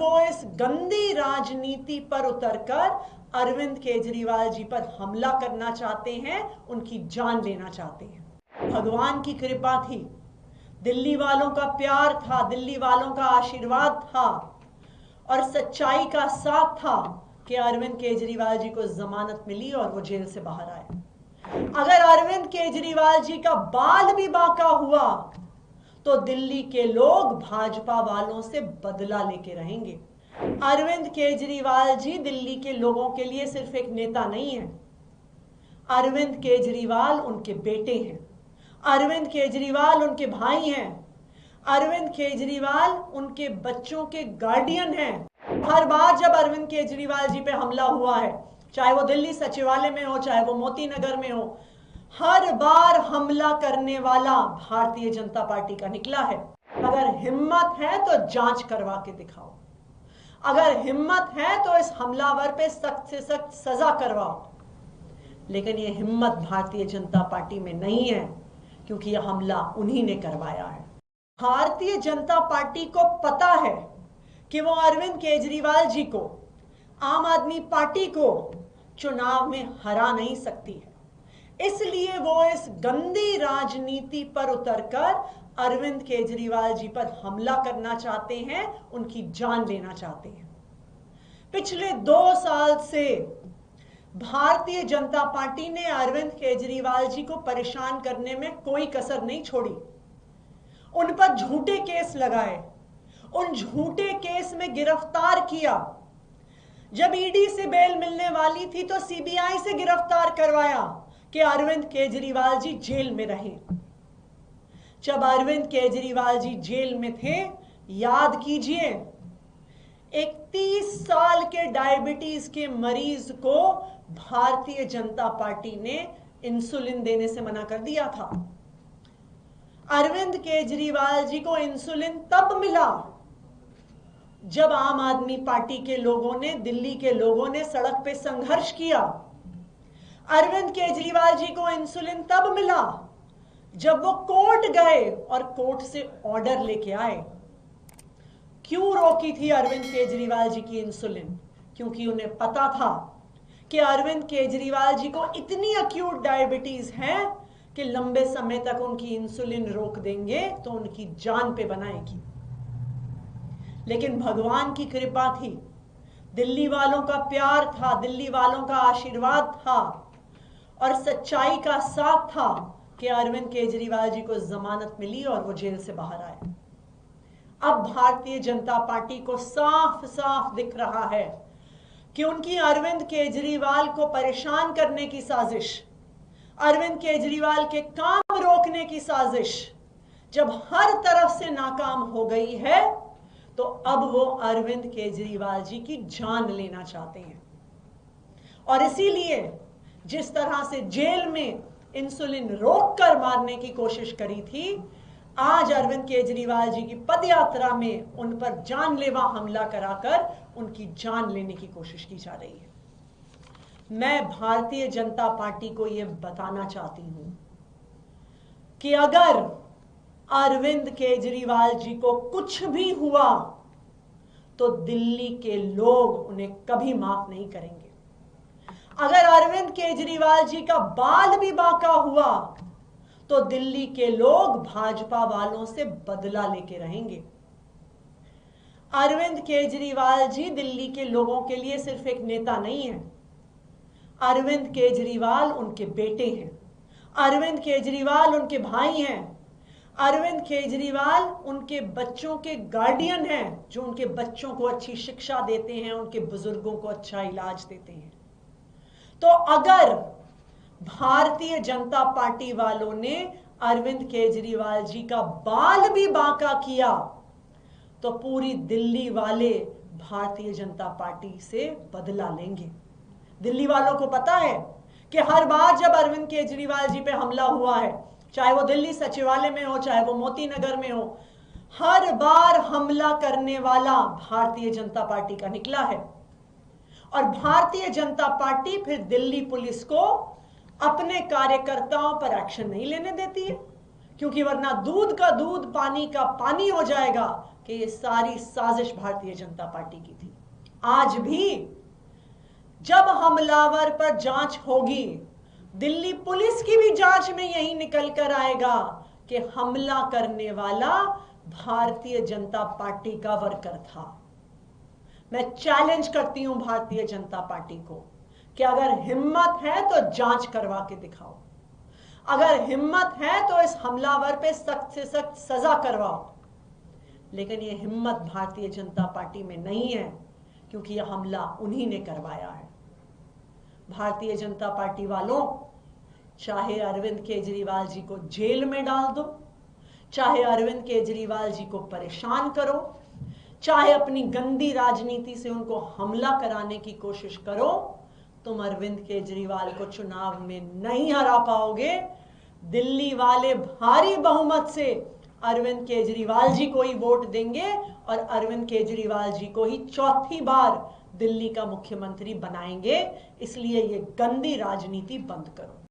वो इस गंदी राजनीति पर उतरकर अरविंद केजरीवाल जी पर हमला करना चाहते हैं, उनकी जान लेना चाहते हैं। भगवान की कृपा थी, दिल्ली वालों का प्यार था, दिल्ली वालों का आशीर्वाद था और सच्चाई का साथ था कि अरविंद केजरीवाल जी को जमानत मिली और वो जेल से बाहर आए। अगर अरविंद केजरीवाल जी का बाल भी बांका हुआ तो दिल्ली के लोग भाजपा वालों से बदला लेके रहेंगे। अरविंद केजरीवाल जी दिल्ली के लोगों के लिए सिर्फ एक नेता नहीं है, अरविंद केजरीवाल उनके बेटे हैं, अरविंद केजरीवाल उनके भाई हैं, अरविंद केजरीवाल उनके बच्चों के गार्डियन हैं। हर बार जब अरविंद केजरीवाल जी पे हमला हुआ है, चाहे वो दिल्ली सचिवालय में हो, चाहे वो मोती नगर में हो, हर बार हमला करने वाला भारतीय जनता पार्टी का निकला है। अगर हिम्मत है तो जांच करवा के दिखाओ, अगर हिम्मत है तो इस हमलावर पे सख्त से सख्त सजा करवाओ। लेकिन ये हिम्मत भारतीय जनता पार्टी में नहीं है, क्योंकि यह हमला उन्हीं ने करवाया है। भारतीय जनता पार्टी को पता है कि वो अरविंद केजरीवाल जी को, आम आदमी पार्टी को चुनाव में हरा नहीं सकती है, इसलिए वो इस गंदी राजनीति पर उतरकर अरविंद केजरीवाल जी पर हमला करना चाहते हैं, उनकी जान लेना चाहते हैं। पिछले 2 साल से भारतीय जनता पार्टी ने अरविंद केजरीवाल जी को परेशान करने में कोई कसर नहीं छोड़ी। उन पर झूठे केस लगाए, उन झूठे केस में गिरफ्तार किया। जब ईडी से बेल मिलने वाली थी तो सीबीआई से गिरफ्तार करवाया कि अरविंद केजरीवाल जी जेल में रहे। जब अरविंद केजरीवाल जी जेल में थे, याद कीजिए, एक 30 साल के डायबिटीज के मरीज को भारतीय जनता पार्टी ने इंसुलिन देने से मना कर दिया था। अरविंद केजरीवाल जी को इंसुलिन तब मिला जब आम आदमी पार्टी के लोगों ने, दिल्ली के लोगों ने सड़क पे संघर्ष किया। अरविंद केजरीवाल जी को इंसुलिन तब मिला जब वो कोर्ट गए और कोर्ट से ऑर्डर लेके आए। क्यों रोकी थी अरविंद केजरीवाल जी की इंसुलिन? क्योंकि उन्हें पता था कि अरविंद केजरीवाल जी को इतनी अक्यूट डायबिटीज है कि लंबे समय तक उनकी इंसुलिन रोक देंगे तो उनकी जान पे बनाएगी। लेकिन भगवान की कृपा थी, दिल्ली वालों का प्यार था, दिल्ली वालों का आशीर्वाद था और सच्चाई का साथ था कि अरविंद केजरीवाल जी को जमानत मिली और वो जेल से बाहर आए। अब भारतीय जनता पार्टी को साफ साफ दिख रहा है कि उनकी अरविंद केजरीवाल को परेशान करने की साजिश, अरविंद केजरीवाल के काम रोकने की साजिश जब हर तरफ से नाकाम हो गई है, तो अब वो अरविंद केजरीवाल जी की जान लेना चाहते हैं। और इसीलिए जिस तरह से जेल में इंसुलिन रोककर मारने की कोशिश करी थी, आज अरविंद केजरीवाल जी की पदयात्रा में उन पर जानलेवा हमला कराकर उनकी जान लेने की कोशिश की जा रही है। मैं भारतीय जनता पार्टी को यह बताना चाहती हूं कि अगर अरविंद केजरीवाल जी को कुछ भी हुआ तो दिल्ली के लोग उन्हें कभी माफ नहीं करेंगे। अगर अरविंद केजरीवाल जी का बाल भी बांका हुआ तो दिल्ली के लोग भाजपा वालों से बदला लेके रहेंगे। अरविंद केजरीवाल जी दिल्ली के लोगों के लिए सिर्फ एक नेता नहीं है, अरविंद केजरीवाल उनके बेटे हैं, अरविंद केजरीवाल उनके भाई हैं, अरविंद केजरीवाल उनके बच्चों के गार्डियन हैं, जो उनके बच्चों को अच्छी शिक्षा देते हैं, उनके बुजुर्गों को अच्छा इलाज देते हैं। तो अगर भारतीय जनता पार्टी वालों ने अरविंद केजरीवाल जी का बाल भी बांका किया तो पूरी दिल्ली वाले भारतीय जनता पार्टी से बदला लेंगे। दिल्ली वालों को पता है कि हर बार जब अरविंद केजरीवाल जी पे हमला हुआ है, चाहे वो दिल्ली सचिवालय में हो, चाहे वो मोती नगर में हो, हर बार हमला करने वाला भारतीय जनता पार्टी का निकला है। और भारतीय जनता पार्टी फिर दिल्ली पुलिस को अपने कार्यकर्ताओं पर एक्शन नहीं लेने देती है, क्योंकि वरना दूध का दूध पानी का पानी हो जाएगा, कि ये सारी साजिश भारतीय जनता पार्टी की थी। आज भी जब हमलावर पर जांच होगी, दिल्ली पुलिस की भी जांच में यही निकल कर आएगा कि हमला करने वाला भारतीय जनता पार्टी का वर्कर था। मैं चैलेंज करती हूं भारतीय जनता पार्टी को कि अगर हिम्मत है तो जांच करवा के दिखाओ, अगर हिम्मत है तो इस हमलावर पे सख्त से सख्त सजा करवाओ। लेकिन ये हिम्मत भारतीय जनता पार्टी में नहीं है, क्योंकि यह हमला उन्हीं ने करवाया है। भारतीय जनता पार्टी वालों, चाहे अरविंद केजरीवाल जी को जेल में डाल दो, चाहे अरविंद केजरीवाल जी को परेशान करो, चाहे अपनी गंदी राजनीति से उनको हमला कराने की कोशिश करो, तुम अरविंद केजरीवाल को चुनाव में नहीं हरा पाओगे। दिल्ली वाले भारी बहुमत से अरविंद केजरीवाल जी को ही वोट देंगे और अरविंद केजरीवाल जी को ही चौथी बार दिल्ली का मुख्यमंत्री बनाएंगे। इसलिए ये गंदी राजनीति बंद करो।